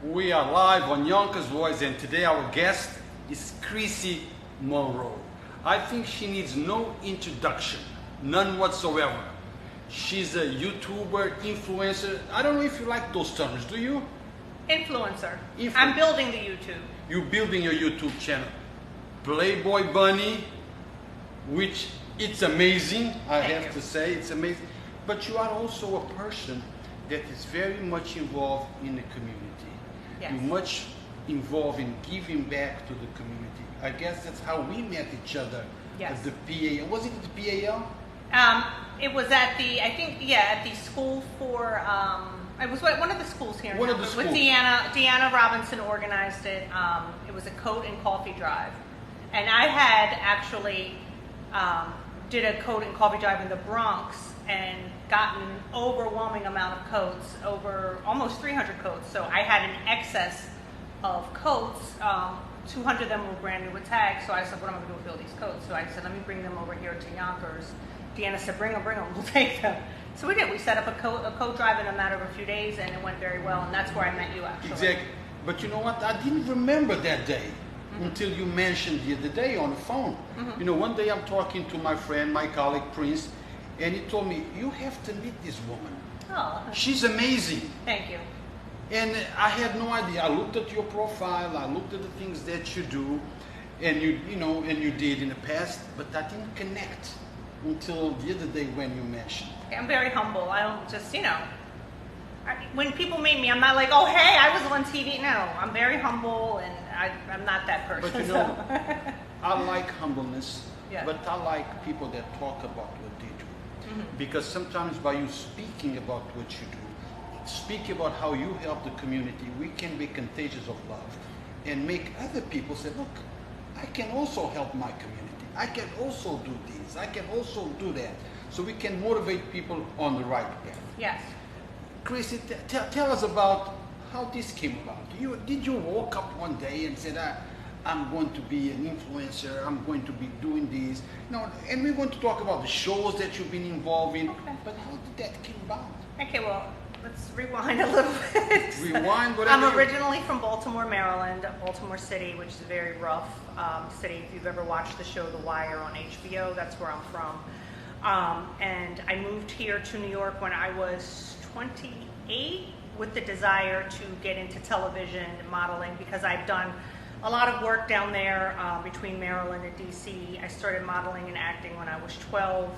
We are live on Yonkers Voice, and today our guest is Chrissy Monroe. I think she needs no introduction, none whatsoever. She's a YouTuber, influencer. I don't know if you like those terms, do you? Influencer. I'm building the YouTube. You're building your YouTube channel. Playboy Bunny, which it's amazing, I have to say, it's amazing. But you are also a person that is very much involved in the community. Yes. You're much involved in giving back to the community. I guess that's how we met each other at the PAL. Was it at the PAL? It was at the, I think, at the school for, it was one of the schools here in Yonkers. With Deanna Robinson organized it. It was a coat and coffee drive. And I had actually did a coat and coffee drive in the Bronx and gotten an overwhelming amount of coats, over almost 300 coats. So I had an excess of coats. 200 of them were brand new with tags. So I said, what am I going to do with all these coats? So I said, let me bring them over here to Yonkers. Deanna said, bring them, we'll take them. So we did. We set up a coat drive in a matter of a few days, and it went very well. And that's where I met you, actually. Exactly. But you know what? I didn't remember that day until you mentioned the other day on the phone. You know, one day I'm talking to my friend, my colleague, Prince, and he told me, you have to meet this woman. Oh. She's amazing. Thank you. And I had no idea. I looked at your profile, I looked at the things that you do, and you did in the past, but I didn't connect until the other day when you mentioned. I'm very humble. I don't just, when people meet me, I'm not like, oh, hey, I was on TV. No, I'm very humble, and I'm not that person. But you know, I like humbleness, but I like people that talk about what they do. Because sometimes by you speaking about what you do, speak about how you help the community, we can be contagious of love and make other people say, look, I can also help my community. I can also do this. I can also do that. So we can motivate people on the right path. Yes. Chrissy, tell us about how this came about. Did you woke up one day and said, I'm going to be an influencer, I'm going to be doing this? No, and we're going to talk about the shows that you've been involved in, but how did that come about? Okay, well, let's rewind a little bit. Rewind, whatever. I'm originally from Baltimore, Maryland, Baltimore City, which is a very rough city. If you've ever watched the show The Wire on HBO, that's where I'm from. And I moved here to New York when I was 28 with the desire to get into television modeling because I've done a lot of work down there between Maryland and DC. I started modeling and acting when I was 12.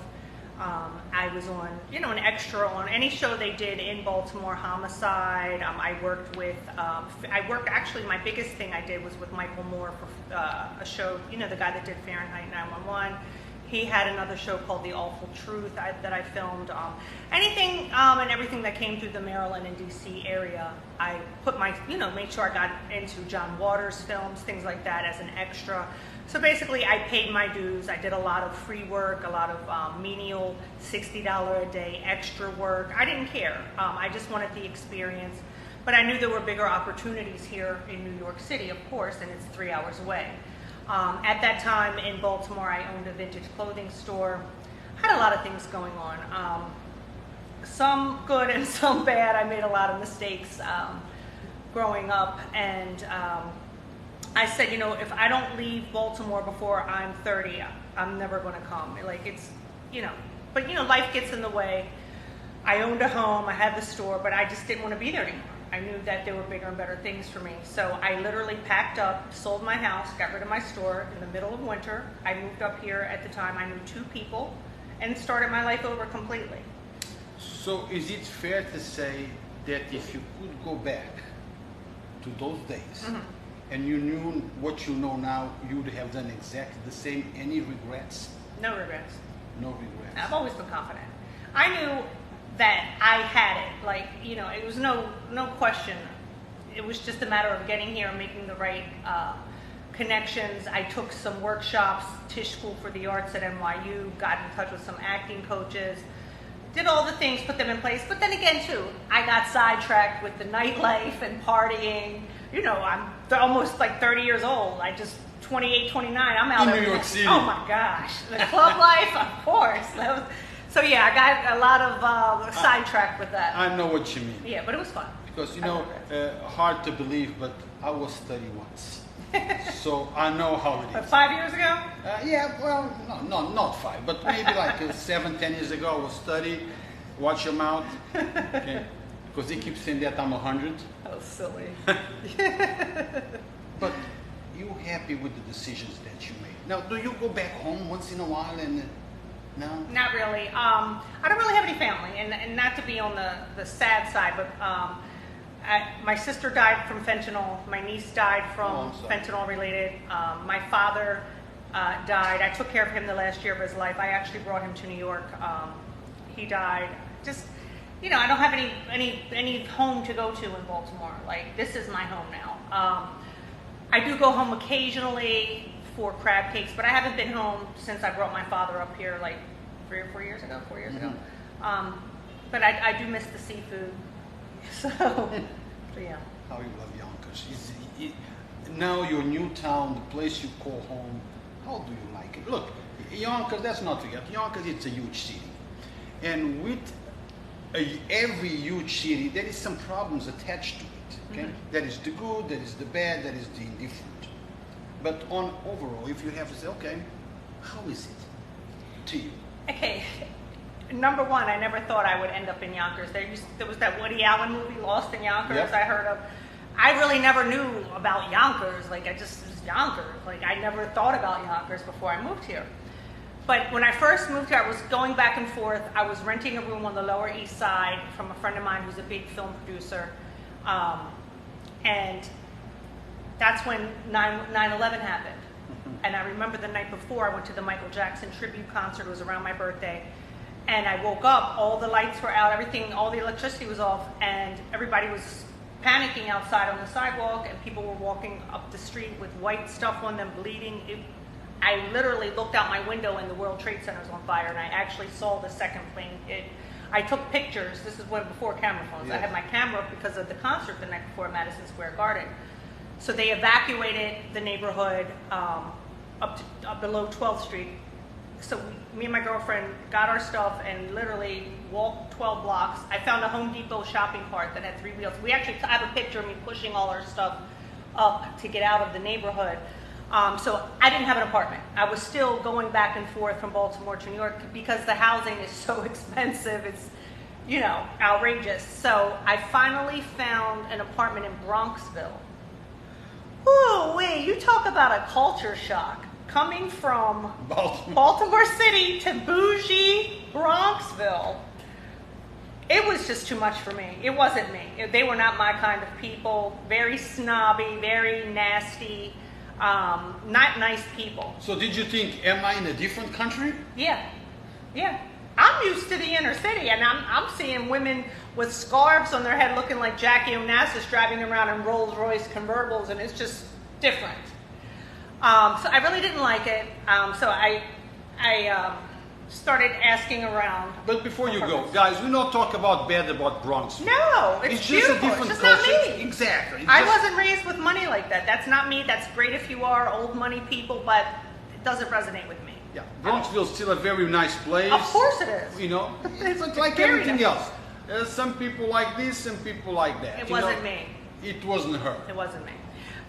I was on, an extra on any show they did in Baltimore, Homicide. I worked with, actually my biggest thing I did was with Michael Moore for a show, the guy that did Fahrenheit 911. He had another show called The Aweful Truth that I filmed. Anything and everything that came through the Maryland and DC area, I put made sure I got into John Waters films, things like that as an extra. So basically I paid my dues. I did a lot of free work, a lot of menial $60 a day extra work. I didn't care. I just wanted the experience. But I knew there were bigger opportunities here in New York City, of course, and it's 3 hours away. At that time in Baltimore, I owned a vintage clothing store. Had a lot of things going on. Some good and some bad. I made a lot of mistakes growing up. And I said, if I don't leave Baltimore before I'm 30, I'm never going to come. But life gets in the way. I owned a home, I had the store, but I just didn't want to be there anymore. I knew that there were bigger and better things for me. So I literally packed up, sold my house, got rid of my store in the middle of winter. I moved up here at the time. I knew 2 people and started my life over completely. So is it fair to say that if you could go back to those days and you knew what you know now, you'd have done exactly the same? Any regrets? No regrets. No regrets. I've always been confident. I knew that I had it. It was no question. It was just a matter of getting here and making the right connections. I took some workshops, Tisch School for the Arts at NYU, got in touch with some acting coaches, did all the things, put them in place. But then again, too, I got sidetracked with the nightlife and partying. I'm almost 30 years old. 28, 29, I'm out in New York City. Oh my gosh. The club life, of course. So yeah, I got a lot of sidetracked with that. I know what you mean. Yeah, but it was fun. Because, hard to believe, but I was 30 once. So I know how it is. 5 years ago? Yeah, well, no, not 5, but maybe like 7, 10 years ago, I was 30. Watch your mouth. Okay? Because they keep saying that I'm 100. Oh, silly. But you happy with the decisions that you made? Now, do you go back home once in a while and no? Not really. I don't really have any family, and not to be on the sad side, but my sister died from fentanyl. My niece died from fentanyl related. My father died. I took care of him the last year of his life. I actually brought him to New York. He died. Just, I don't have any home to go to in Baltimore. Like, this is my home now. I do go home occasionally for crab cakes, but I haven't been home since I brought my father up here like 3 or 4 years ago, 4 years ago. But I do miss the seafood. So yeah. How you love Yonkers. Now your new town, the place you call home, how do you like it? Look, Yonkers, let's not forget, Yonkers, it's a huge city. And with every huge city, there is some problems attached to it. Okay? That is the good, that is the bad, that is the indifferent. But on overall, if you have to say, okay, how is it to you? Okay, number one, I never thought I would end up in Yonkers. There was that Woody Allen movie, Lost in Yonkers, Yep. I heard of. I really never knew about Yonkers. Like, it was Yonkers. Like, I never thought about Yonkers before I moved here. But when I first moved here, I was going back and forth. I was renting a room on the Lower East Side from a friend of mine who's a big film producer. And that's when 9/11 happened. And I remember the night before, I went to the Michael Jackson tribute concert. It was around my birthday. And I woke up, all the lights were out, everything, all the electricity was off, and everybody was panicking outside on the sidewalk, and people were walking up the street with white stuff on them, bleeding. I literally looked out my window and the World Trade Center was on fire, and I actually saw the second plane hit. I took pictures. This is before camera phones. Yeah. I had my camera because of the concert the night before at Madison Square Garden. So they evacuated the neighborhood up below 12th Street. So me and my girlfriend got our stuff and literally walked 12 blocks. I found a Home Depot shopping cart that had 3 wheels. I have a picture of me pushing all our stuff up to get out of the neighborhood. So I didn't have an apartment. I was still going back and forth from Baltimore to New York because the housing is so expensive. It's, outrageous. So I finally found an apartment in Bronxville. Ooh, wait, you talk about a culture shock. Coming from Baltimore City to bougie Bronxville. It was just too much for me. It wasn't me. They were not my kind of people. Very snobby, very nasty, not nice people. So did you think, am I in a different country? Yeah. I'm used to the inner city, and I'm seeing women with scarves on their head looking like Jackie Onassis driving around in Rolls Royce convertibles, and it's just different. So I really didn't like it. So I started asking around. But before you go, guys, we not talk about Bronx. No, it's just beautiful. a different it's just culture. not me. Exactly. I wasn't raised with money like that. That's not me. That's great if you are old money people, but it doesn't resonate with me. Yeah, Bronxville's still a very nice place. Of course it is. It's like everything else. Some people like this, some people like that. It wasn't me. It wasn't her. It wasn't me.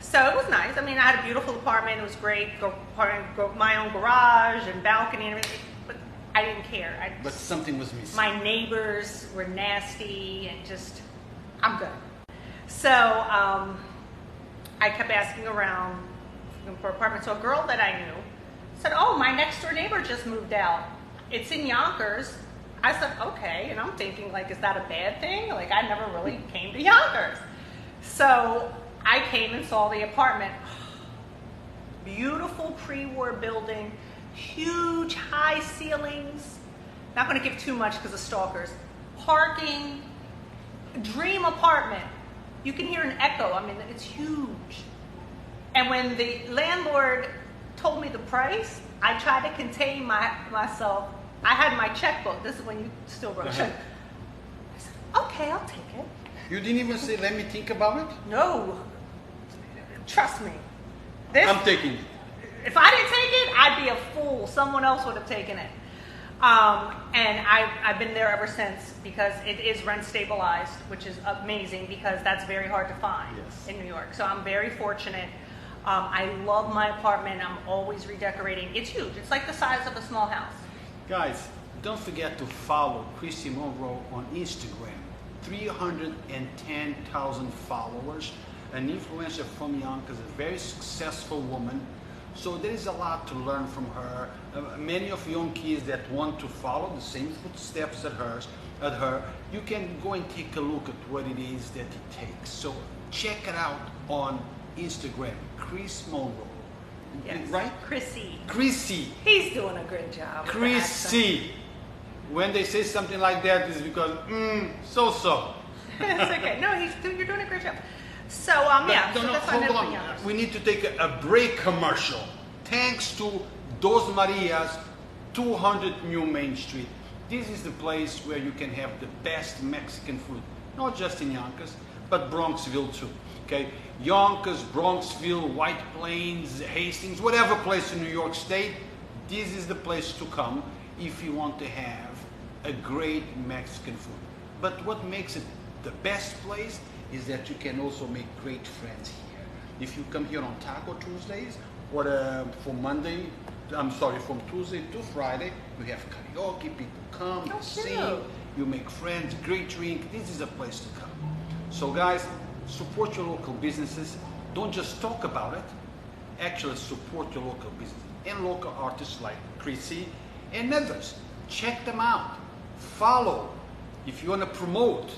So it was nice. I mean, I had a beautiful apartment. It was great. My own garage and balcony and everything. But I didn't care. But something was missing. My neighbors were nasty and just, I'm good. So I kept asking around for apartments. So a girl that I knew said, oh, my next door neighbor just moved out. It's in Yonkers. I said, okay. And I'm thinking, like, is that a bad thing? Like, I never really came to Yonkers. So I came and saw the apartment. Beautiful pre-war building, huge high ceilings. Not going to give too much because of stalkers. Parking, dream apartment. You can hear an echo. I mean, it's huge. And when the landlord told me the price, I tried to contain myself. I had my checkbook. This is when you still wrote check. I said, okay, I'll take it. You didn't even say, let me think about it? No. Trust me. I'm taking it. If I didn't take it, I'd be a fool. Someone else would have taken it. And I've been there ever since because it is rent stabilized, which is amazing because that's very hard to find in New York. So I'm very fortunate. I love my apartment. I'm always redecorating. It's huge. It's like the size of a small house. Guys, don't forget to follow Chrissy Monroe on Instagram. 310,000 followers. An influencer from Yonkers, a very successful woman. So there is a lot to learn from her. Many of young kids that want to follow the same footsteps at her, you can go and take a look at what it is that it takes. So check it out on Instagram, Chris Monroe. Yes. Right? Chrissy. Chrissy. He's doing a good job. Chrissy. When they say something like that, it's because, so-so. It's okay. No, you're doing a great job. So, Hold on. We need to take a break commercial. Thanks to Dos Marias, 200 New Main Street. This is the place where you can have the best Mexican food. Not just in Yonkers, but Bronxville too. Okay? Yonkers, Bronxville, White Plains, Hastings, whatever place in New York State, this is the place to come if you want to have a great Mexican food. But what makes it the best place is that you can also make great friends here. If you come here on Taco Tuesdays, or from Tuesday to Friday, you have karaoke, people come, you sing, you make friends, great drink. This is a place to come. So guys, support your local businesses. Don't just talk about it. Actually support your local business and local artists like Chrissy and others. Check them out. Follow. If you want to promote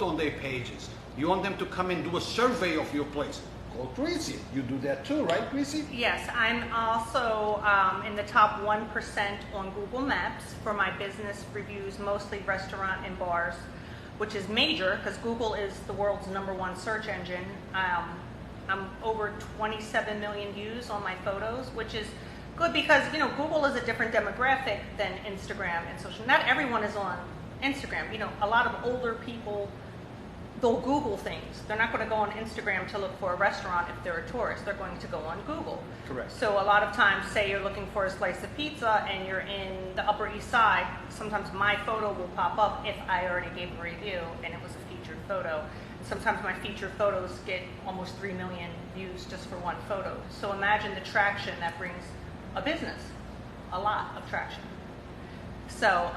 on their pages. You want them to come and do a survey of your place. Call Chrissy. You do that too, right, Chrissy? Yes, I'm also in the top 1% on Google Maps for my business reviews, mostly restaurant and bars, which is major because Google is the world's #1 search engine. I'm over 27 million views on my photos, which is good because, Google is a different demographic than Instagram and social. Not everyone is on Instagram. A lot of older people, they'll Google things. They're not going to go on Instagram to look for a restaurant if they're a tourist. They're going to go on Google. Correct. So a lot of times, say you're looking for a slice of pizza and you're in the Upper East Side, sometimes my photo will pop up if I already gave a review and it was a featured photo. Sometimes my featured photos get almost 3 million views just for one photo. So imagine the traction that brings a business, a lot of traction. So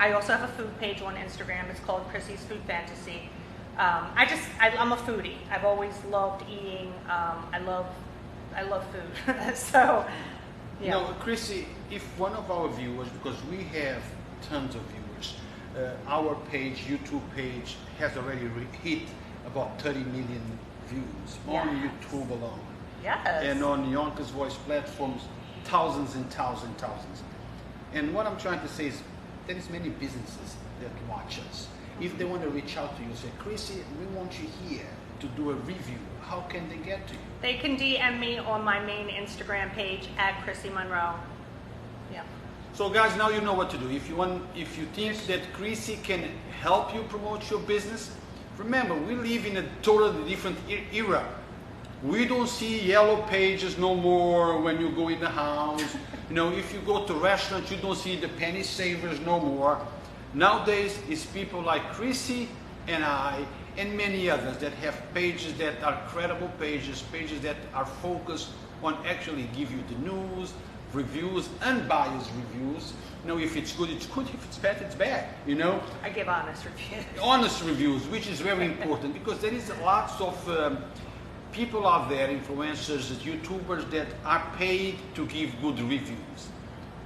I also have a food page on Instagram. It's called Chrissy's Food Fantasy. I'm a foodie. I've always loved eating. I love food. So, yeah. Now, Chrissy, if one of our viewers, because we have tons of viewers, our page, YouTube page, has already hit about 30 million views on YouTube alone. Yes. And on Yonkers Voice platforms, thousands and thousands. And what I'm trying to say is, there is many businesses that watch us. If they want to reach out to you, say, Chrissy, we want you here to do a review. How can they get to you? They can DM me on my main Instagram page at Chrissy Monroe. Yeah. So guys, now you know what to do. If you think that Chrissy can help you promote your business, remember, we live in a totally different era. We don't see yellow pages no more when you go in the house. If you go to restaurants, you don't see the penny savers no more. Nowadays, it's people like Chrissy and I and many others that have pages that are credible pages that are focused on actually give you the news, reviews, unbiased reviews. If it's good, it's good. If it's bad, it's bad. I give honest reviews. Honest reviews, which is very important because there is lots of people out there, influencers, YouTubers that are paid to give good reviews.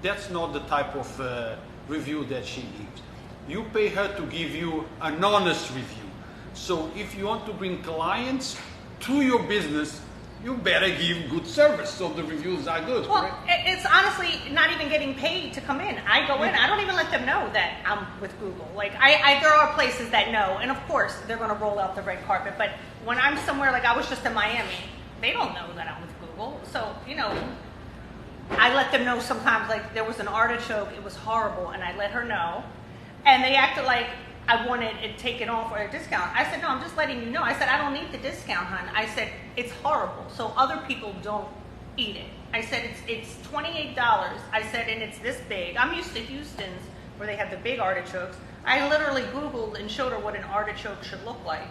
That's not the type of review that she gives. You pay her to give you an honest review. So if you want to bring clients to your business, you better give good service so the reviews are good. Well, correct? It's honestly not even getting paid to come in. I go in, I don't even let them know that I'm with Google. Like there are places that know, and of course they're going to roll out the red carpet. But when I'm somewhere, like I was just in Miami, they don't know that I'm with Google. So I let them know sometimes. Like there was an artichoke, it was horrible, and I let her know, and they acted like I wanted it taken off or a discount. I said, no, I'm just letting you know. I said, I don't need the discount, hon. I said, it's horrible. So other people don't eat it. I said, it's $28. I said, and it's this big. I'm used to Houston's where they have the big artichokes. I literally Googled and showed her what an artichoke should look like.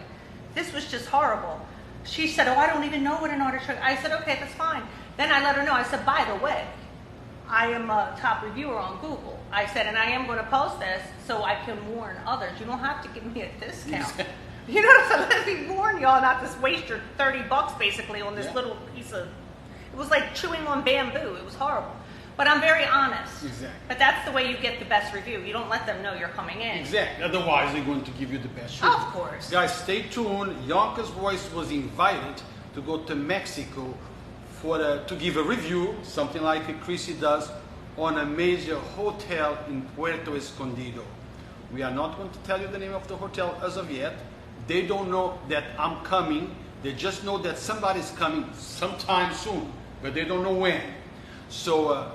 This was just horrible. She said, oh, I don't even know what an artichoke. I said, okay, that's fine. Then I let her know. I said, by the way, I am a top reviewer on Google. I said, and I am going to post this so I can warn others. You don't have to give me a discount. You know, so let me warn y'all not to waste your $30 basically on this little piece of, it was like chewing on bamboo. It was horrible. But I'm very honest. Exactly. But that's the way you get the best review. You don't let them know you're coming in. Exactly. Otherwise, they're going to give you the best review. Of course. Guys, stay tuned. Yonkers Voice was invited to go to Mexico to give a review, something like Chrissy does, on a major hotel in Puerto Escondido. We are not going to tell you the name of the hotel as of yet. They don't know that I'm coming. They just know that somebody's coming sometime soon, but they don't know when. So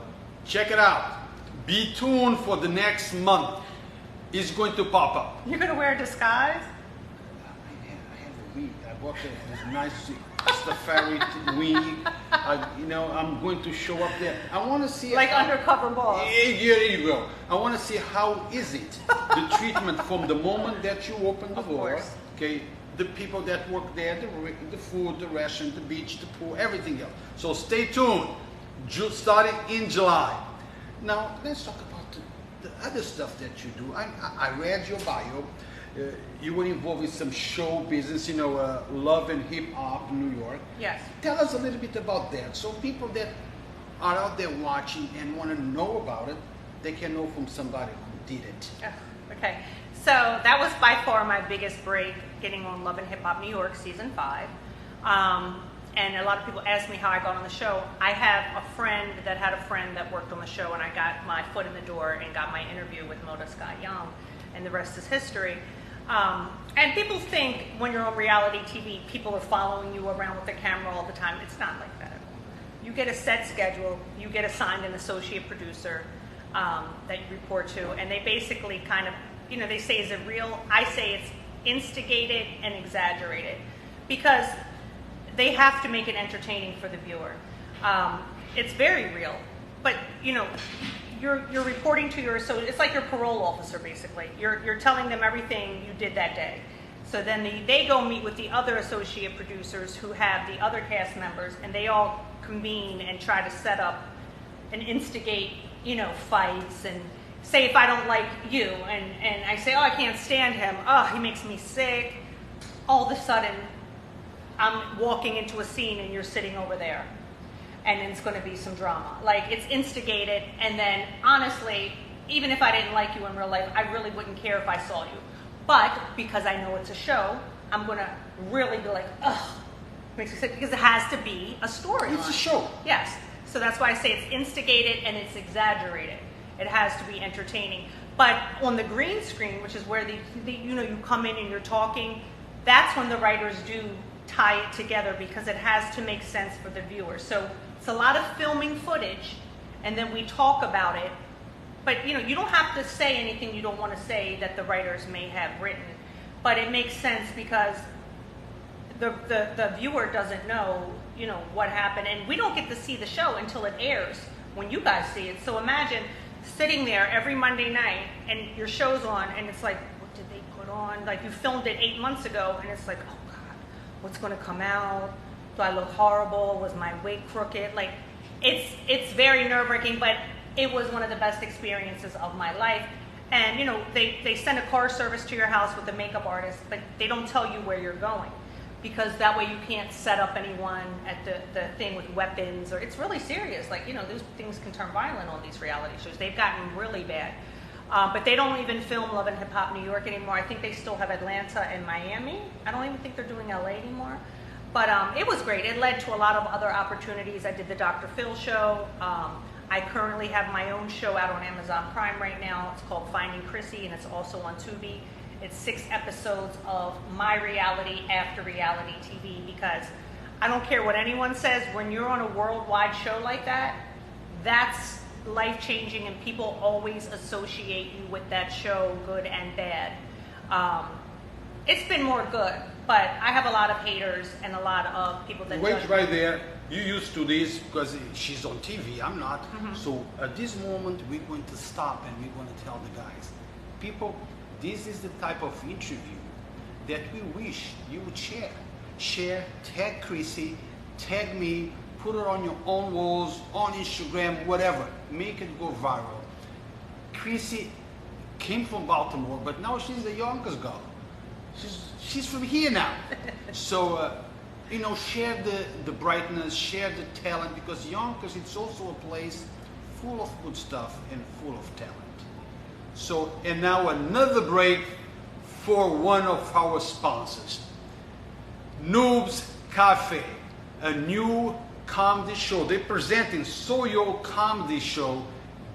check it out. Be tuned for the next month. It's going to pop up. You're going to wear a disguise? I have a wig. I bought this nice safari wig. I'm going to show up there. I want to see like undercover boss. Yeah, there you go. I want to see how is it the treatment from the moment that you open the door. Okay, the people that work there, the food, the restaurant, the beach, the pool, everything else. So stay tuned. Starting in July. Now let's talk about the other stuff that you do. I read your bio. You were involved in some show business, Love and Hip Hop in New York. Yes. Tell us a little bit about that. So people that are out there watching and want to know about it, they can know from somebody who did it. Oh, okay. So that was by far my biggest break, getting on Love and Hip Hop New York season 5. And a lot of people ask me how I got on the show. I have a friend that had a friend that worked on the show, and I got my foot in the door and got my interview with Moda Scott Young, and the rest is history. And people think when you're on reality TV, people are following you around with the camera all the time. It's not like that at all. You get a set schedule, you get assigned an associate producer that you report to, and they basically kind of, they say, is it real? I say it's instigated and exaggerated, because they have to make it entertaining for the viewer. It's very real, but you're reporting to your, so it's like your parole officer basically. You're telling them everything you did that day. So then they go meet with the other associate producers who have the other cast members, and they all convene and try to set up and instigate, fights, and say if I don't like you, and I say, oh, I can't stand him, oh, he makes me sick, all of a sudden I'm walking into a scene and you're sitting over there, and then it's going to be some drama. Like, it's instigated, and then honestly, even if I didn't like you in real life, I really wouldn't care if I saw you. But because I know it's a show, I'm going to really be like, ugh, makes me sick, because it has to be a story. It's a show. Yes. So that's why I say it's instigated and it's exaggerated. It has to be entertaining. But on the green screen, which is where you come in and you're talking, that's when the writers do tie it together, because it has to make sense for the viewer. So it's a lot of filming footage, and then we talk about it. But you don't have to say anything you don't want to say that the writers may have written, but it makes sense because the viewer doesn't know what happened, and we don't get to see the show until it airs when you guys see it. So imagine sitting there every Monday night and your show's on, and it's like, what did they put on? Like, you filmed it 8 months ago, and it's like, oh God, what's going to come out? Do I look horrible? Was my wig crooked? Like, it's very nerve-wracking, but it was one of the best experiences of my life. And they send a car service to your house with a makeup artist, but they don't tell you where you're going, because that way you can't set up anyone at the thing with weapons, or it's really serious. Like, those things can turn violent on these reality shows. They've gotten really bad. But they don't even film Love and Hip Hop New York anymore. I think they still have Atlanta and Miami. I don't even think they're doing LA anymore. But it was great. It led to a lot of other opportunities. I did the Dr. Phil show. I currently have my own show out on Amazon Prime right now. It's called Finding Chrissy, and it's also on Tubi. It's 6 episodes of my reality after reality TV, because I don't care what anyone says, when you're on a worldwide show like that, that's life-changing, and people always associate you with that show, good and bad. It's been more good, But I have a lot of haters and a lot of people that wait judge right me. there. You used to this because she's on TV. I'm not. So at this moment, we're going to stop and we're going to tell the guys, people, this is the type of interview that we wish you would share. Share, tag Chrissy, tag me, put it on your own walls, on Instagram, whatever. Make it go viral. Chrissy came from Baltimore, but now she's a Yonkers girl. She's from here now. So, you know, share the brightness, share the talent, because Yonkers, it's also a place full of good stuff and full of talent. So, and now another break for one of our sponsors. Noobs Cafe, a new comedy show. They're presenting Soyo Comedy Show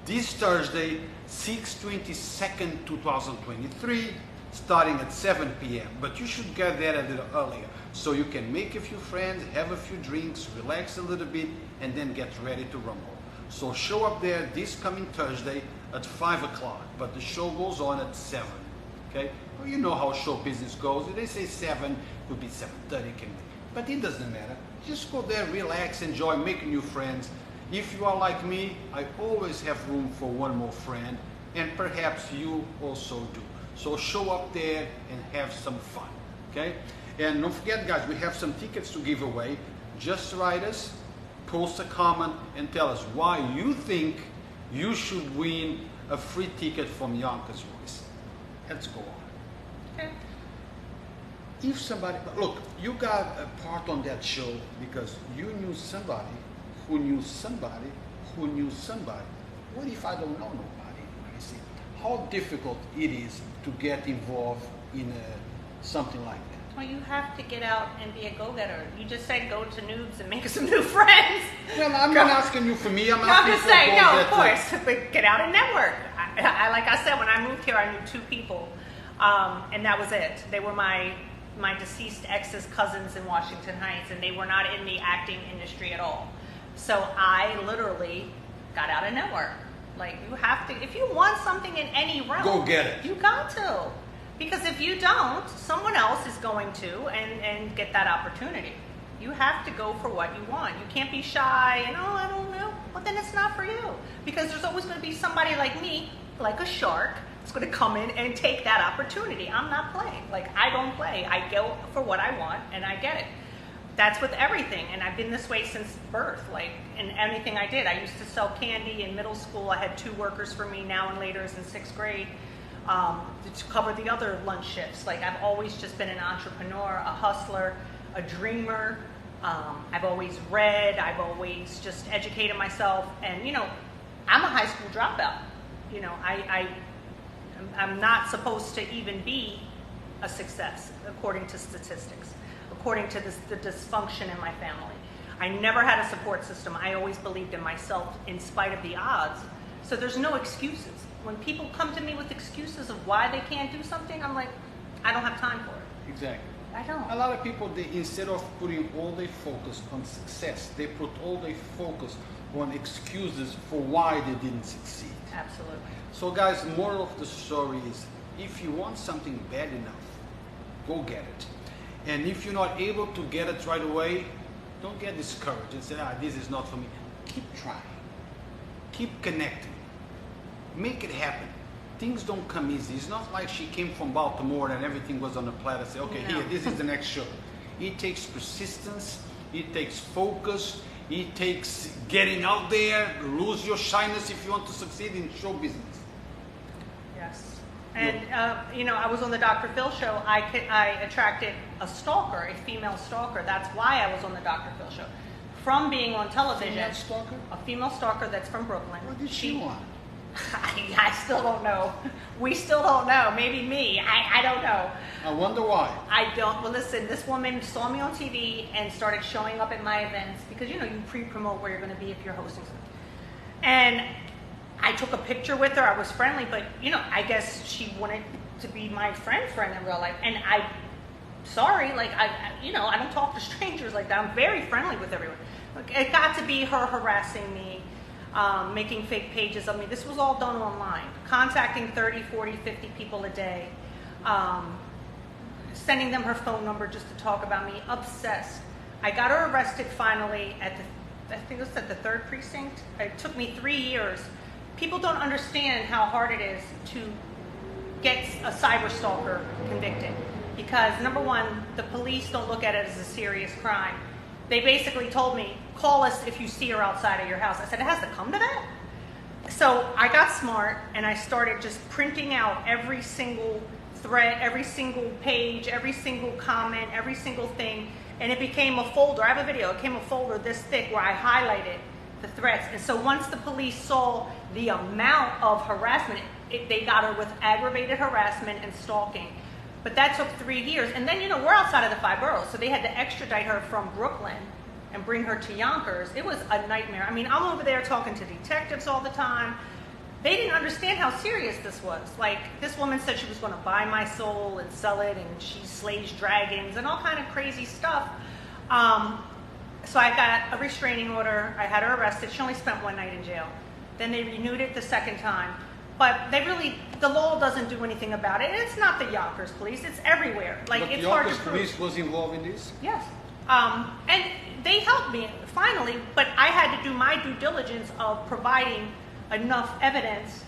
this Thursday, 6/22/2023, 2023, starting at 7 p.m. But you should get there a little earlier so you can make a few friends, have a few drinks, relax a little bit, and then get ready to rumble. So show up there this coming Thursday at 5 o'clock, but the show goes on at 7. Okay? Well, you know how show business goes. They say 7, could be 7:30, can be. But it doesn't matter. Just go there, relax, enjoy, make new friends. If you are like me, I always have room for one more friend, and perhaps you also do. So show up there and have some fun, okay? And don't forget, guys, we have some tickets to give away. Just write us, post a comment, and tell us why you think you should win a free ticket from Yonkers Voice. Let's go on. Okay. If somebody, look, you got a part on that show because you knew somebody who knew somebody who knew somebody. What if I don't know nobody? You see, how difficult it is to get involved in something like that. Well, you have to get out and be a go-getter. You just said go to Noobs and make some new friends. Well, I'm not asking you for me. I'm just saying, no, of course. But get out and network. I like I said, when I moved here, I knew 2 people, and that was it. They were my deceased ex's cousins in Washington Heights, and they were not in the acting industry at all. So I literally got out and network. Like, you have to, if you want something in any realm, go get it. You got to. Because if you don't, someone else is going to and get that opportunity. You have to go for what you want. You can't be shy and, oh, I don't know. Well, then it's not for you. Because there's always going to be somebody like me, like a shark, that's going to come in and take that opportunity. I'm not playing. Like, I don't play. I go for what I want and I get it. That's with everything. And I've been this way since birth. Like, in anything I did. I used to sell candy in middle school. I had 2 workers for me now and later is in 6th grade. To cover the other lunch shifts. Like, I've always just been an entrepreneur, a hustler, a dreamer. I've always read. I've always just educated myself. And, you know, I'm a high school dropout. You know, I'm not supposed to even be a success, according to statistics, according to the dysfunction in my family. I never had a support system. I always believed in myself in spite of the odds. So there's no excuses. When people come to me with excuses of why they can't do something, I'm like, I don't have time for it. Exactly. I don't. A lot of people, they, instead of putting all their focus on success, they put all their focus on excuses for why they didn't succeed. Absolutely. So guys, moral of the story is, if you want something bad enough, go get it. And if you're not able to get it right away, don't get discouraged and say, this is not for me. Keep trying. Keep connecting. Make it happen. Things don't come easy. It's not like she came from Baltimore and everything was on a platter. Say, okay, no. Here, this is the next show. It takes persistence. It takes focus. It takes getting out there. Lose your shyness if you want to succeed in show business. Yes. And, you know, I was on the Dr. Phil show. I attracted a stalker, a female stalker. That's why I was on the Dr. Phil show. From being on television. Female stalker? A female stalker that's from Brooklyn. What did she want? I still don't know. We still don't know. Maybe me. I don't know. I wonder why. I don't. Well, listen, this woman saw me on TV and started showing up at my events because, you know, you pre-promote where you're going to be if you're hosting something. And I took a picture with her. I was friendly, but, you know, I guess she wanted to be my friend in real life. And sorry, like, you know, I don't talk to strangers like that. I'm very friendly with everyone. Like, it got to be her harassing me. Making fake pages of me. This was all done online. Contacting 30, 40, 50 people a day. sending them her phone number just to talk about me, obsessed. I got her arrested finally at I think it was at the 3rd precinct. It took me 3 years. People don't understand how hard it is to get a cyberstalker convicted. Because number one, the police don't look at it as a serious crime. They basically told me, call us if you see her outside of your house. I said, it has to come to that? So I got smart and I started just printing out every single thread, every single page, every single comment, every single thing. And it became a folder. I have a video. It became a folder this thick where I highlighted the threats. And so once the police saw the amount of harassment, they got her with aggravated harassment and stalking. But that took 3 years. And then, we're outside of the 5 boroughs, so they had to extradite her from Brooklyn and bring her to Yonkers. It was a nightmare. I mean, I'm over there talking to detectives all the time. They didn't understand how serious this was. Like, this woman said she was going to buy my soul and sell it, and she slays dragons and all kind of crazy stuff. So I got a restraining order. I had her arrested. She only spent 1 night in jail. Then they renewed it the 2nd time. But the law doesn't do anything about it. And it's not the Yonkers police. It's everywhere. Like, but it's the hard to Yonkers prove. police was involved in this? Yes. And they helped me finally, but I had to do my due diligence of providing enough evidence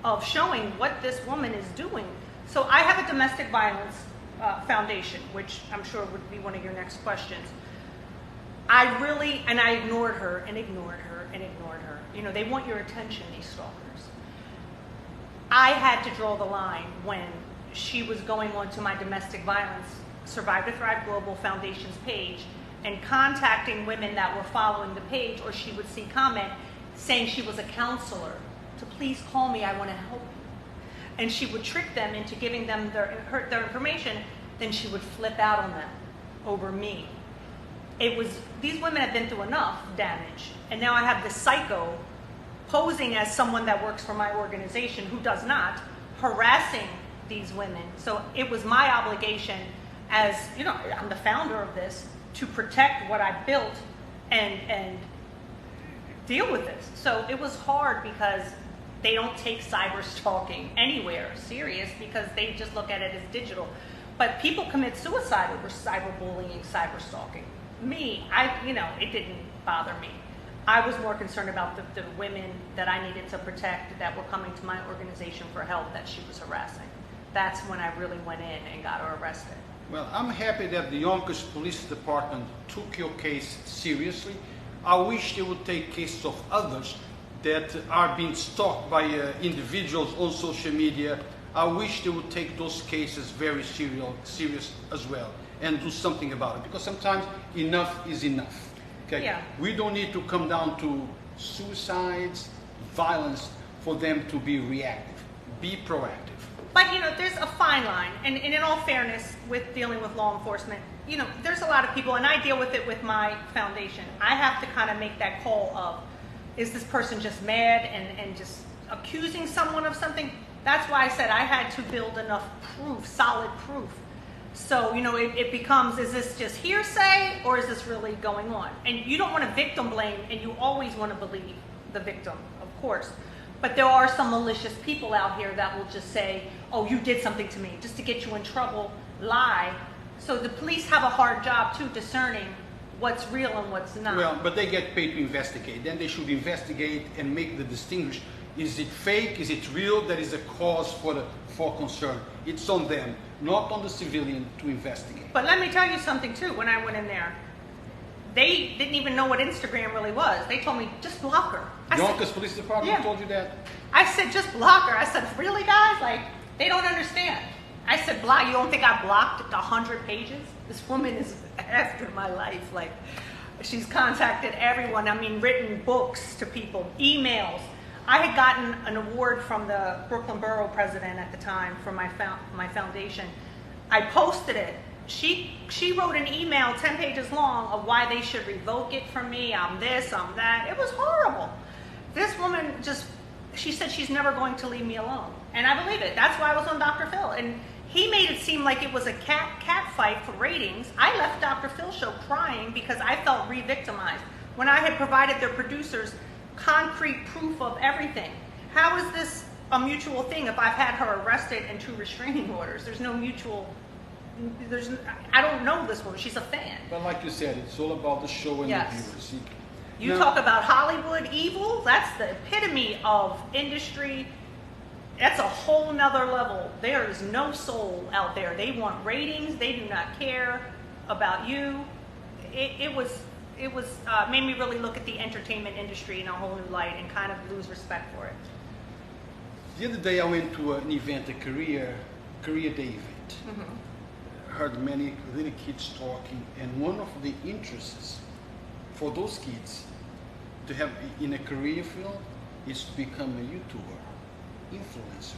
of showing what this woman is doing. So I have a domestic violence foundation, which I'm sure would be one of your next questions. I ignored her and ignored her and ignored her. They want your attention, these stalkers. I had to draw the line when she was going on to my domestic violence Survive to Thrive Global Foundation's page and contacting women that were following the page, or she would see comment saying she was a counselor, to please call me, I want to help you. And she would trick them into giving them their information, then she would flip out on them over me. These women have been through enough damage, and now I have this psycho posing as someone that works for my organization who does not, harassing these women. So it was my obligation as, I'm the founder of this, to protect what I built and deal with this. So it was hard because they don't take cyber stalking anywhere serious because they just look at it as digital. But people commit suicide over cyberbullying, cyber stalking. Me, it didn't bother me. I was more concerned about the women that I needed to protect that were coming to my organization for help that she was harassing. That's when I really went in and got her arrested. Well, I'm happy that the Yonkers Police Department took your case seriously. I wish they would take cases of others that are being stalked by individuals on social media. I wish they would take those cases very serious as well and do something about it, because sometimes enough is enough. Okay? Yeah. We don't need to come down to suicides, violence for them to be reactive. Be proactive. But, there's a fine line. And in all fairness, with dealing with law enforcement, there's a lot of people, and I deal with it with my foundation. I have to kind of make that call of, is this person just mad and just accusing someone of something? That's why I said I had to build enough proof, solid proof. So, it becomes, is this just hearsay or is this really going on? And you don't want to victim blame, and you always want to believe the victim, of course. But there are some malicious people out here that will just say, oh, you did something to me, just to get you in trouble, lie. So the police have a hard job, too, discerning what's real and what's not. Well, but they get paid to investigate. Then they should investigate and make the distinguish. Is it fake? Is it real? That is a cause for concern. It's on them, not on the civilian, to investigate. But let me tell you something, too. When I went in there, they didn't even know what Instagram really was. They told me, just block her. Yonkers Police Department told you that? I said, just block her. I said, really, guys? Like, they don't understand. I said, block. You don't think I blocked 100 pages? This woman is after my life. Like, she's contacted everyone. I mean, written books to people, emails. I had gotten an award from the Brooklyn Borough president at the time for my foundation. I posted it. She wrote an email 10 pages long of why they should revoke it from me. I'm this, I'm that. It was horrible. This woman she said she's never going to leave me alone. And I believe it. That's why I was on Dr. Phil. And he made it seem like it was a cat fight for ratings. I left Dr. Phil's show crying because I felt re-victimized when I had provided their producers concrete proof of everything. How is this a mutual thing if I've had her arrested and 2 restraining orders? There's no mutual I don't know this woman. She's a fan. But like you said, it's all about the show and Yes. the viewers. You talk about Hollywood evil, that's the epitome of industry. That's a whole nother level. There is no soul out there. They want ratings. They do not care about you. It made me really look at the entertainment industry in a whole new light and kind of lose respect for it. The other day I went to an event, a career day event. Heard many little kids talking, and one of the interests for those kids to have in a career field is to become a YouTuber, influencer.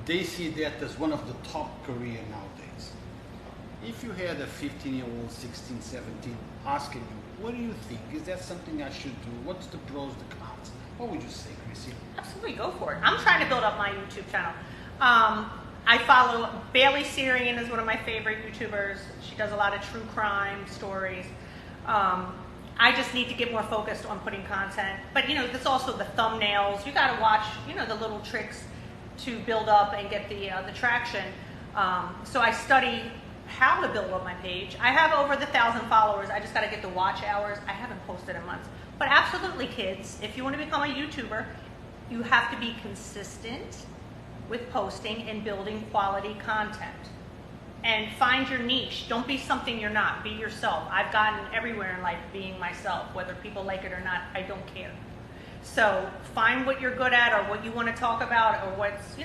They see that as one of the top career nowadays. If you had a 15-year-old, 16, 17, asking you, what do you think? Is that something I should do? What's the pros, the cons? What would you say, Chrissy? Absolutely, go for it. I'm trying to build up my YouTube channel. I follow Bailey Syrian is one of my favorite YouTubers. She does a lot of true crime stories. I just need to get more focused on putting content. But there's also the thumbnails. You got to watch, the little tricks to build up and get the traction. So I study how to build up my page. I have over 1,000 followers. I just got to get the watch hours. I haven't posted in months. But absolutely, kids, if you want to become a YouTuber, you have to be consistent with posting and building quality content. And find your niche. Don't be something you're not. Be yourself. I've gotten everywhere in life being myself. Whether people like it or not, I don't care. So find what you're good at or what you want to talk about or what's,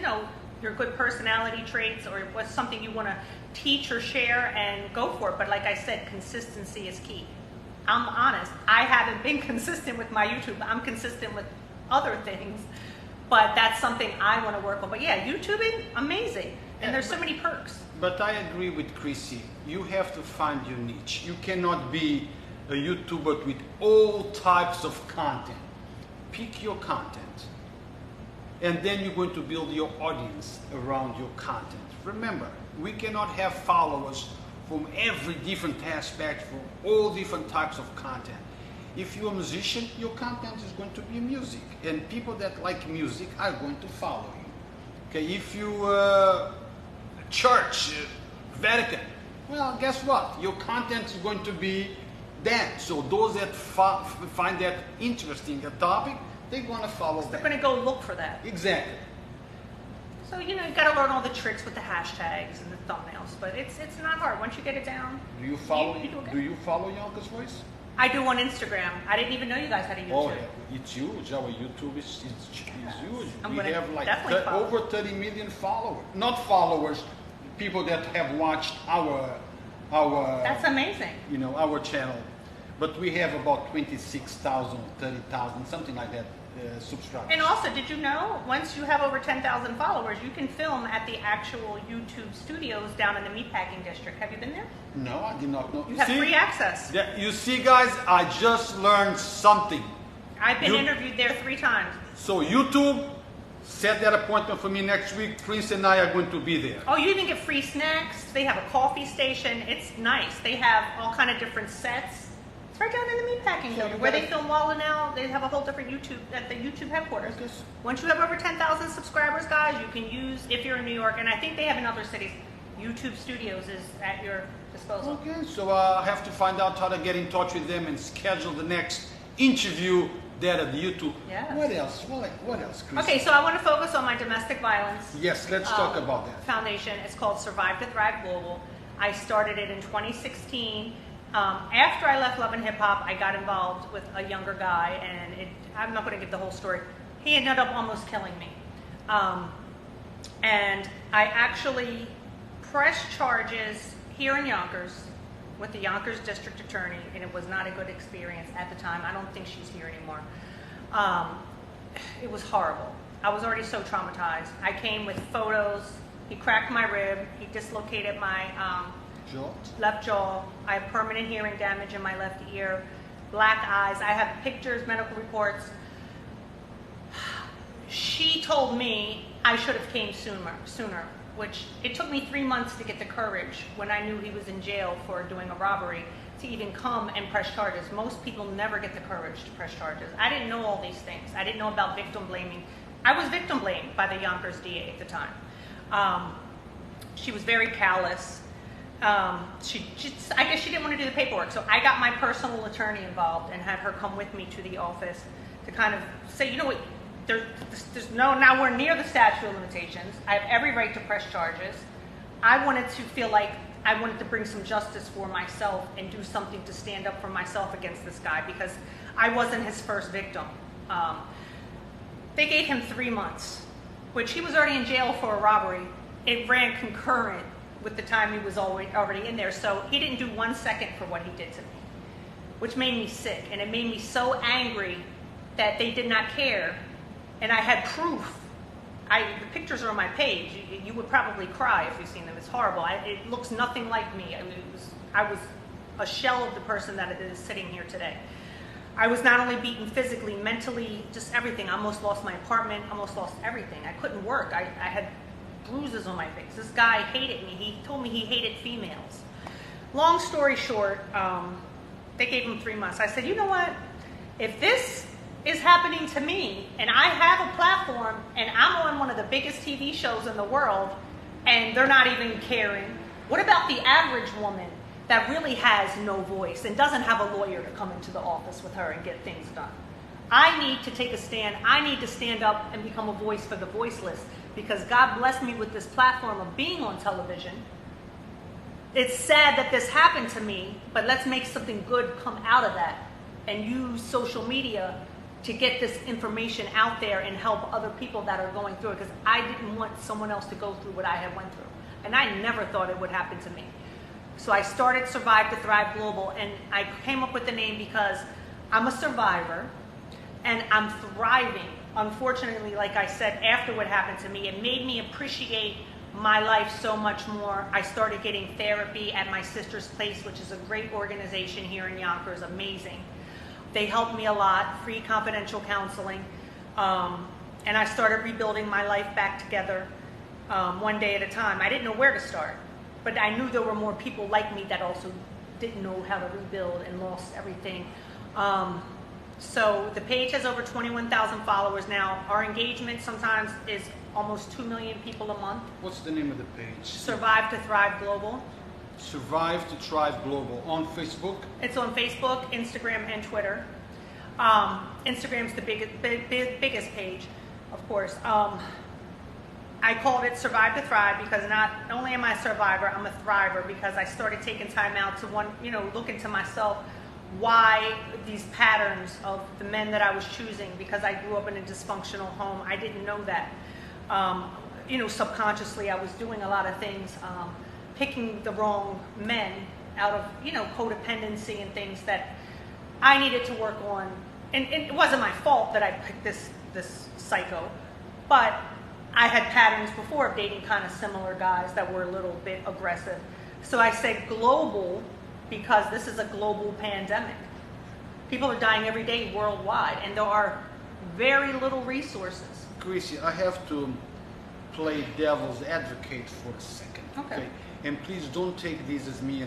your good personality traits or what's something you want to teach or share and go for it. But like I said, consistency is key. I'm honest. I haven't been consistent with my YouTube. I'm consistent with other things. But that's something I want to work on. But yeah, YouTubing, amazing. And there's so many perks. But I agree with Chrissy. You have to find your niche. You cannot be a YouTuber with all types of content. Pick your content. And then you're going to build your audience around your content. Remember, we cannot have followers from every different aspect, from all different types of content. If you're a musician, your content is going to be music. And people that like music are going to follow you. Okay, if you church, Vatican, well, guess what? Your content is going to be dance. So those that find that interesting, a topic, they're going to follow that. They're going to go look for that. Exactly. So, you got to learn all the tricks with the hashtags and the thumbnails, but it's not hard. Once you get it down, do you follow Yonkers Voice? I do on Instagram. I didn't even know you guys had a YouTube. Oh, yeah. It's huge. Our YouTube is huge. We have like over 30 million followers. Not followers, people that have watched our That's amazing. Our channel. But we have about 26,000, 30,000, something like that, subscribers. And also, did you know, once you have over 10,000 followers, you can film at the actual YouTube studios down in the meatpacking district. Have you been there? No, I did not know. You have free access. Yeah, you see, guys, I just learned something. I've been interviewed there 3 times. So YouTube, set that appointment for me next week. Prince and I are going to be there. Oh, you even get free snacks. They have a coffee station. It's nice. They have all kind of different sets. It's right down in the meatpacking building where they film Walla now. They have a whole different YouTube at the YouTube headquarters. Once you have over 10,000 subscribers, guys, you can use, if you're in New York, and I think they have in other cities, YouTube Studios is at your disposal. Okay, so I have to find out how to get in touch with them and schedule the next interview there at the YouTube. Yes. What else? What else, Chris? Okay, so I want to focus on my domestic violence. Yes, let's talk about that. Foundation. It's called Survive to Thrive Global. I started it in 2016. After I left Love and Hip Hop, I got involved with a younger guy, and I'm not going to give the whole story. He ended up almost killing me. And I actually pressed charges here in Yonkers with the Yonkers district attorney, and it was not a good experience at the time. I don't think she's here anymore. It was horrible. I was already so traumatized. I came with photos. He cracked my rib. He dislocated my left jaw. I have permanent hearing damage in my left ear, black eyes. I have pictures, medical reports. She told me I should have came sooner, which it took me 3 months to get the courage when I knew he was in jail for doing a robbery to even come and press charges. Most people never get the courage to press charges. I didn't know all these things. I didn't know about victim blaming. I was victim blamed by the Yonkers DA at the time. She was very callous. I guess she didn't want to do the paperwork, so I got my personal attorney involved and had her come with me to the office to kind of say, you know what, there's nowhere near the statute of limitations. I have every right to press charges. I wanted to feel like I wanted to bring some justice for myself and do something to stand up for myself against this guy because I wasn't his first victim. They gave him 3 months, which he was already in jail for a robbery. It ran concurrent with the time he was already in there, so he didn't do 1 second for what he did to me, which made me sick, and it made me so angry that they did not care, and I had proof. The pictures are on my page. You would probably cry if you've seen them. It's horrible. It looks nothing like me. I was a shell of the person that is sitting here today. I was not only beaten physically, mentally, just everything. I almost lost my apartment, almost lost everything. I couldn't work. I had bruises on my face. This guy hated me. He told me he hated females. Long story short, they gave him 3 months. I said, you know what? If this is happening to me and I have a platform and I'm on one of the biggest TV shows in the world and they're not even caring, what about the average woman that really has no voice and doesn't have a lawyer to come into the office with her and get things done? I need to take a stand. I need to stand up and become a voice for the voiceless because God blessed me with this platform of being on television. It's sad that this happened to me, but let's make something good come out of that and use social media to get this information out there and help other people that are going through it because I didn't want someone else to go through what I had went through. And I never thought it would happen to me. So I started Survive to Thrive Global, and I came up with the name because I'm a survivor and I'm thriving. Unfortunately, like I said, after what happened to me, it made me appreciate my life so much more. I started getting therapy at my sister's place, which is a great organization here in Yonkers, amazing. They helped me a lot, free confidential counseling, and I started rebuilding my life back together one day at a time. I didn't know where to start, but I knew there were more people like me that also didn't know how to rebuild and lost everything. So the page has over 21,000 followers now. Our engagement sometimes is almost 2 million people a month. What's the name of the page? Survive to Thrive Global. Survive to Thrive Global. On Facebook? It's on Facebook, Instagram, and Twitter. Instagram's the biggest page, of course. I called it Survive to Thrive because not only am I a survivor, I'm a thriver because I started taking time out to look into myself. Why these patterns of the men that I was choosing, because I grew up in a dysfunctional home. I didn't know that. Subconsciously I was doing a lot of things, picking the wrong men out of, codependency and things that I needed to work on. And it wasn't my fault that I picked this psycho, but I had patterns before of dating kind of similar guys that were a little bit aggressive. So I said global because this is a global pandemic. People are dying every day worldwide, and there are very little resources. Chrissy, I have to play devil's advocate for a second. Okay. And please don't take this as me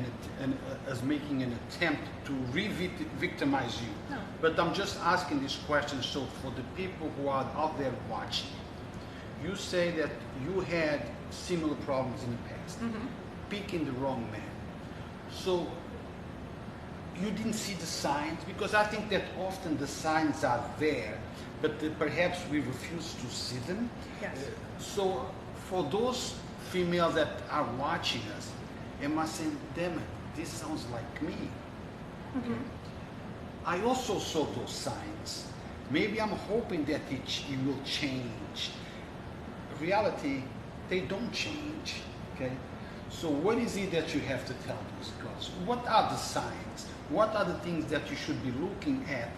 as making an attempt to re-victimize you. No. But I'm just asking this question so for the people who are out there watching. You say that you had similar problems in the past, picking the wrong man. So you didn't see the signs, because I think that often the signs are there, but perhaps we refuse to see them. Yes. So for those females that are watching us, am I saying, damn it, this sounds like me? Okay. I also saw those signs. Maybe I'm hoping that it will change. Reality, they don't change. Okay. So what is it that you have to tell those girls? What are the signs? What are the things that you should be looking at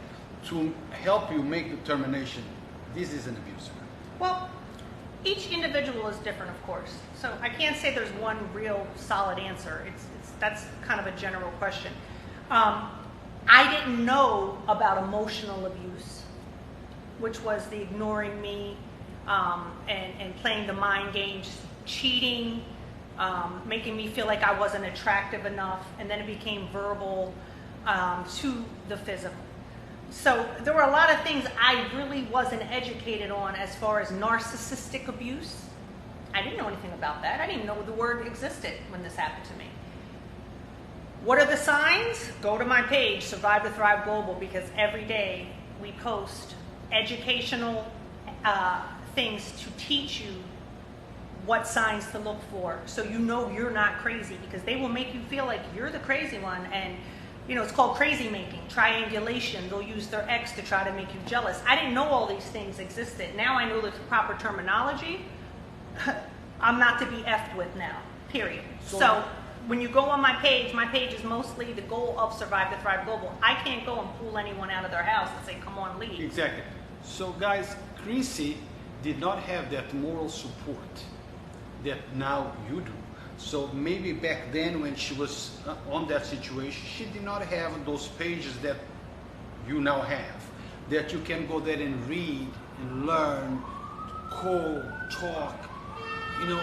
to help you make the determination, this is an abuser? Well, each individual is different, of course. So I can't say there's one real solid answer. That's kind of a general question. I didn't know about emotional abuse, which was the ignoring me and playing the mind games, cheating, making me feel like I wasn't attractive enough, and then it became verbal to the physical. So there were a lot of things I really wasn't educated on as far as narcissistic abuse. I didn't know anything about that. I didn't even know the word existed when this happened to me. What are the signs? Go to my page, Survive to Thrive Global, because every day we post educational things to teach you what signs to look for, so you know you're not crazy, because they will make you feel like you're the crazy one. And you know, it's called crazy making, triangulation. They'll use their ex to try to make you jealous. I didn't know all these things existed. Now I know the proper terminology. I'm not to be effed with now, period. So when you go on my page is mostly the goal of Survive to Thrive Global. I can't go and pull anyone out of their house and say, come on, leave. Exactly. So guys, Chrissy did not have that moral support that now you do. So maybe back then when she was on that situation, she did not have those pages that you now have, that you can go there and read and learn, call, talk. You know,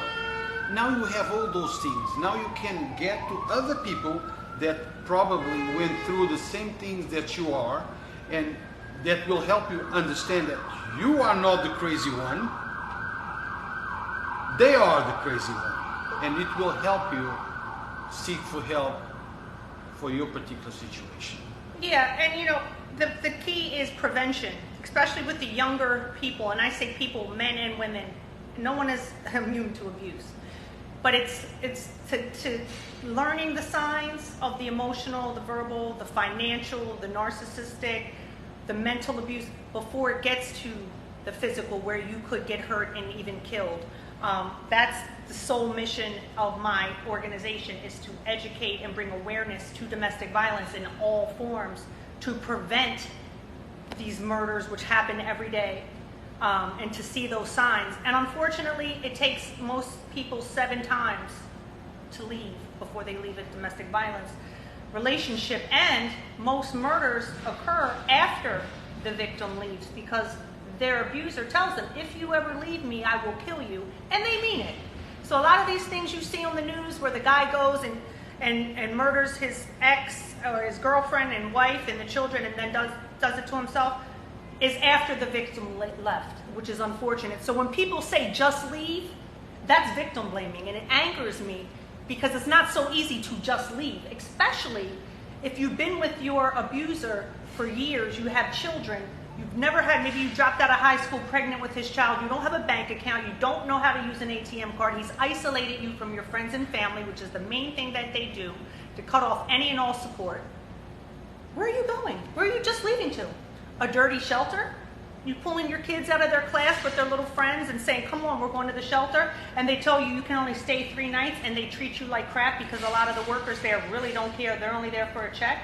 now you have all those things. Now you can get to other people that probably went through the same things that you are, and that will help you understand that you are not the crazy one. They are the crazy one. And it will help you seek for help for your particular situation. Yeah, and you know, the key is prevention, especially with the younger people. And I say people, men and women. No one is immune to abuse. But it's to learning the signs of the emotional, the verbal, the financial, the narcissistic, the mental abuse before it gets to the physical, where you could get hurt and even killed. That's the sole mission of my organization, is to educate and bring awareness to domestic violence in all forms, to prevent these murders which happen every day, and to see those signs. And unfortunately, it takes most people 7 times to leave before they leave a domestic violence relationship. And most murders occur after the victim leaves, because their abuser tells them, if you ever leave me, I will kill you. And they mean it. So a lot of these things you see on the news where the guy goes and murders his ex or his girlfriend and wife and the children, and then does it to himself, is after the victim left, which is unfortunate. So when people say just leave, that's victim blaming, and it angers me, because it's not so easy to just leave, especially if you've been with your abuser for years, you have children. You've never had, maybe you dropped out of high school pregnant with his child, you don't have a bank account, you don't know how to use an ATM card, he's isolated you from your friends and family, which is the main thing that they do, to cut off any and all support. Where are you going? Where are you just leaving to? A dirty shelter? You pulling your kids out of their class with their little friends and saying, come on, we're going to the shelter, and they tell you can only stay 3 nights, and they treat you like crap because a lot of the workers there really don't care, they're only there for a check?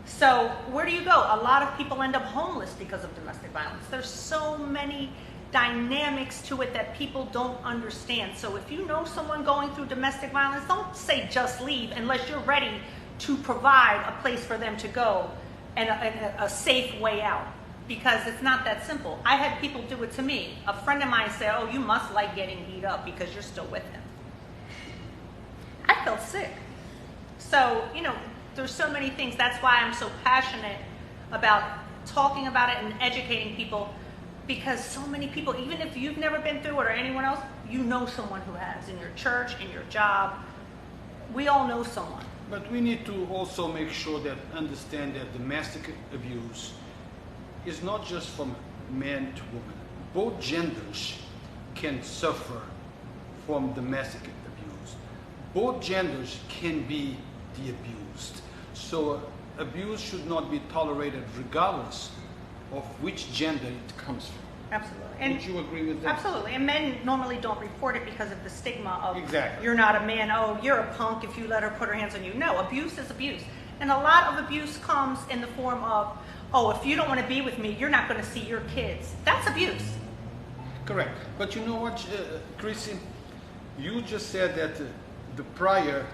So where do you go? A lot of people end up homeless because of domestic violence. There's so many dynamics to it that people don't understand. So if you know someone going through domestic violence, don't say just leave unless you're ready to provide a place for them to go and a safe way out, because it's not that simple. I had people do it to me. A friend of mine said, oh, you must like getting beat up because you're still with him. I felt sick. So, you know, there's so many things. That's why I'm so passionate about talking about it and educating people, because so many people, even if you've never been through it or anyone else, you know someone who has, in your church, in your job. We all know someone. But we need to also make sure that understand that domestic abuse is not just from man to woman. Both genders can suffer from domestic abuse. Both genders can be the abused. So abuse should not be tolerated regardless of which gender it comes from. Absolutely. Would you agree with that? Absolutely. And men normally don't report it because of the stigma of, exactly, you're not a man, oh, you're a punk if you let her put her hands on you. No, abuse is abuse. And a lot of abuse comes in the form of, oh, if you don't want to be with me, you're not going to see your kids. That's abuse. Correct. But you know what, Chrissy? You just said that the prior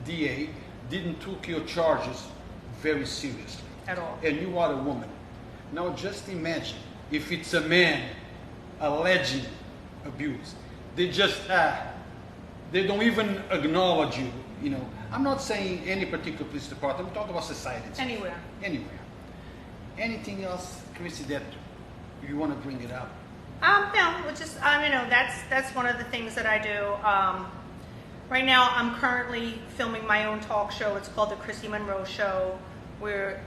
DA didn't took your charges very seriously. At all. And you are a woman. Now just imagine if it's a man alleging abuse. They just, they don't even acknowledge you, you know. I'm not saying any particular police department, I'm talking about society. Anywhere. Anywhere. Anything else, Chrissy, that you want to bring it up? No, it's just, you know, that's one of the things that I do. Right now, I'm currently filming my own talk show. It's called The Chrissy Monroe Show. We're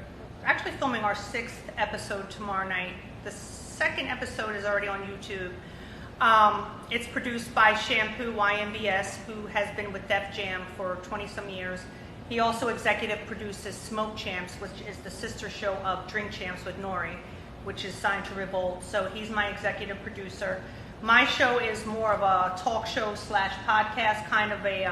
actually filming our 6th episode tomorrow night. The 2nd episode is already on YouTube. It's produced by Shampoo YMBS, who has been with Def Jam for 20-some years. He also executive produces Smoke Champs, which is the sister show of Drink Champs with Nori, which is signed to Revolt. So he's my executive producer. My show is more of a talk show slash podcast, kind of a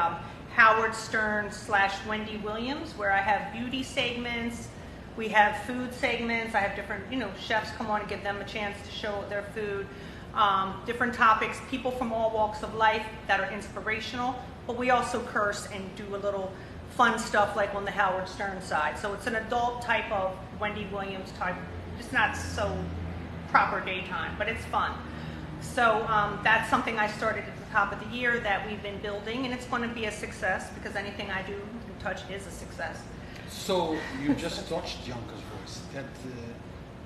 Howard Stern slash Wendy Williams, where I have beauty segments, we have food segments, I have different, chefs come on and give them a chance to show their food, different topics, people from all walks of life that are inspirational, but we also curse and do a little fun stuff like on the Howard Stern side. So it's an adult type of Wendy Williams type. It's not so proper daytime, but it's fun. So that's something I started at the top of the year that we've been building, and it's going to be a success because anything I do and touch is a success. So you just touched Yonkers' voice, that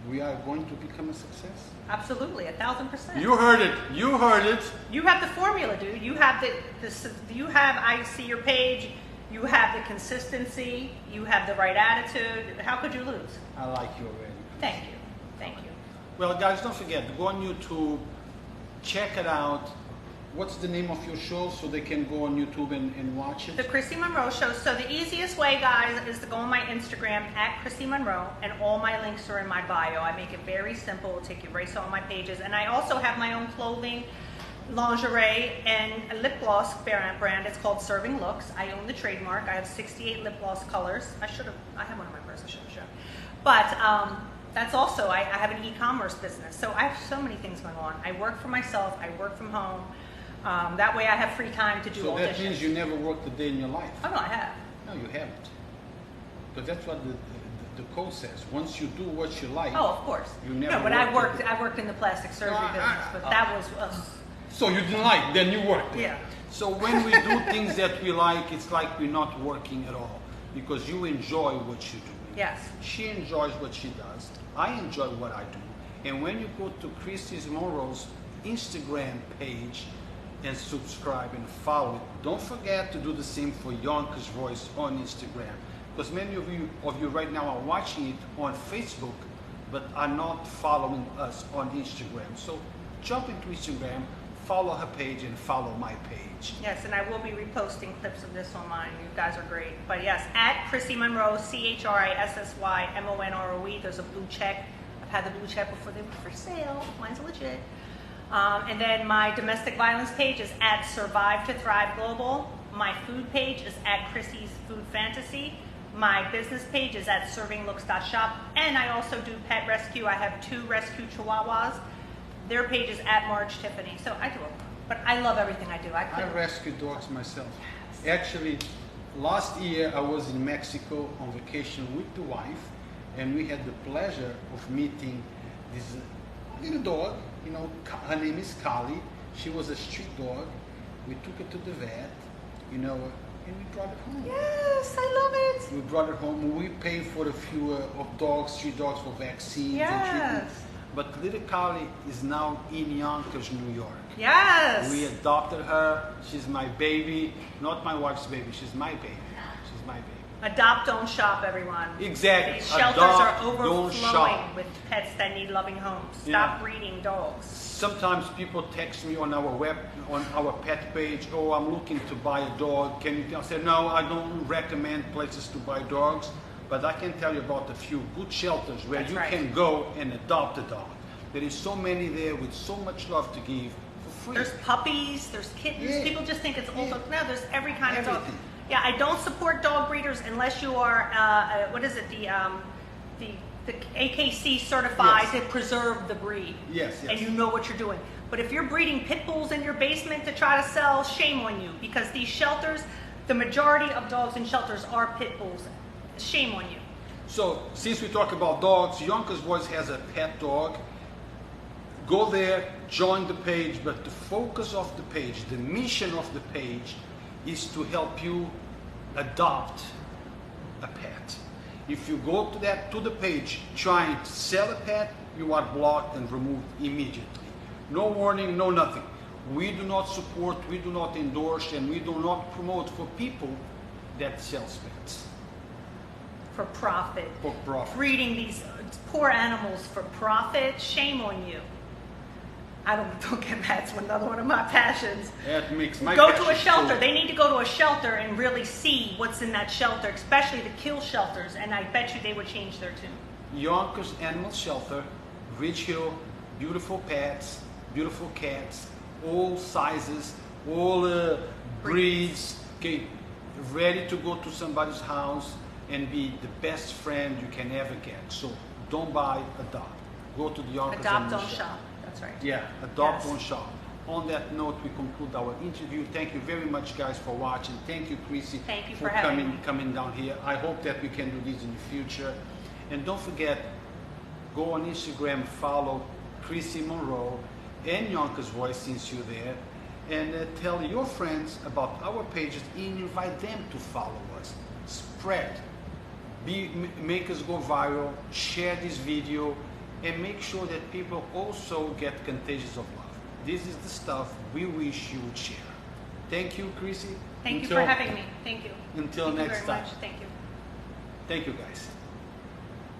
we are going to become a success? Absolutely, 1,000%. You heard it. You heard it. You have the formula, dude. You have I see your page, you have the consistency, you have the right attitude. How could you lose? I like you already. Thank you. Thank you. Well, guys, don't forget, go on YouTube. Check it out. What's the name of your show so they can go on YouTube and watch it? The Chrissy Monroe Show. So the easiest way, guys, is to go on my Instagram at Chrissy Monroe, and all my links are in my bio. I make it very simple. It'll take you right to all my pages. And I also have my own clothing, lingerie, and a lip gloss brand. It's called Serving Looks. I own the trademark. I have 68 lip gloss colors. I have one in my purse. I should have shown. But that's also, I have an e-commerce business. So I have so many things going on. I work for myself. I work from home. That way I have free time to do auditions. So that means you never worked a day in your life? Oh, no, I have. No, you haven't. But that's what the code says. Once you do what you like. Oh, of course. You never. No, but I worked in the plastic surgery business, but that was. So you didn't like, then you worked. Yeah. So when we do things that we like, it's like we're not working at all because you enjoy what you do. Yes. She enjoys what she does. I enjoy what I do. And when you go to Chrissy Monroe's Instagram page and subscribe and follow it, don't forget to do the same for Yonkers Voice on Instagram. Because many of you right now are watching it on Facebook, but are not following us on Instagram. So jump into Instagram, follow her page, and follow my page. Yes, and I will be reposting clips of this online. You guys are great. But yes, at Chrissy Monroe, ChrisssyMonroe. There's a blue check. I've had the blue check before they were for sale. Mine's legit. And then my domestic violence page is at Survive to Thrive Global. My food page is at Chrissy's Food Fantasy. My business page is at ServingLooks.shop. And I also do pet rescue. I have 2 rescue chihuahuas. Their page is at Marge Tiffany. So I do it. But I love everything I do. I rescue dogs myself. Actually, last year I was in Mexico on vacation with the wife, and we had the pleasure of meeting this little dog. Her name is Kali. She was a street dog. We took her to the vet, and we brought it home. Yes, I love it. We brought it home. We paid for a few street dogs for vaccines and treatment. But little Kali is now in Yonkers, New York. Yes. We adopted her. She's my baby. Not my wife's baby. She's my baby. She's my baby. Adopt, don't shop, everyone. Exactly. These shelters are overflowing with pets that need loving homes. Stop breeding dogs. Sometimes people text me on our pet page, oh, I'm looking to buy a dog. Can you tell? I said, no, I don't recommend places to buy dogs. But I can tell you about a few good shelters where can go and adopt a dog. There is so many there with so much love to give for free. There's puppies, there's kittens. Yeah. People just think it's old dogs. No, there's every kind of dog. Yeah, I don't support dog breeders unless you are, the AKC certified to preserve the breed. Yes. And you know what you're doing. But if you're breeding pit bulls in your basement to try to sell, shame on you. Because these shelters, the majority of dogs in shelters are pit bulls. Shame on you. So, since we talk about dogs, Yonkers Voice has a pet dog. Go there, join the page, but the focus of the page, the mission of the page is to help you adopt a pet. If you go to the page trying to sell a pet, you are blocked and removed immediately. No warning, no nothing. We do not support, we do not endorse, and we do not promote for people that sells pets. For profit. For profit. Breeding these poor animals for profit. Shame on you. I don't get mad. It's another one of my passions. That makes my Go to a passion shelter. too. They need to go to a shelter and really see what's in that shelter, especially the kill shelters, and I bet you they would change their tune. Yonkers Animal Shelter, Ridge Hill, beautiful pets, beautiful cats, all sizes, all breeds, okay, ready to go to somebody's house and be the best friend you can ever get. So don't buy, adopt. Go to the Yonkers Adopt, Animal don't Shelter. shop. That's right. Yeah, adopt, Yes. don't shop. On that note, we conclude our interview. Thank you very much, guys, for watching. Thank you, Chrissy, Thank you for having me. coming down here. I hope that we can do this in the future. And don't forget, go on Instagram, follow Chrissy Monroe and Yonkers Voice since you're there, and tell your friends about our pages and invite them to follow us. Spread, make us go viral, share this video, and make sure that people also get contagious of love. This is the stuff we wish you would share. Thank you, Chrissy. Thank you for having me. Thank you. Until Thank you next very time. much. Thank you. Thank you, guys.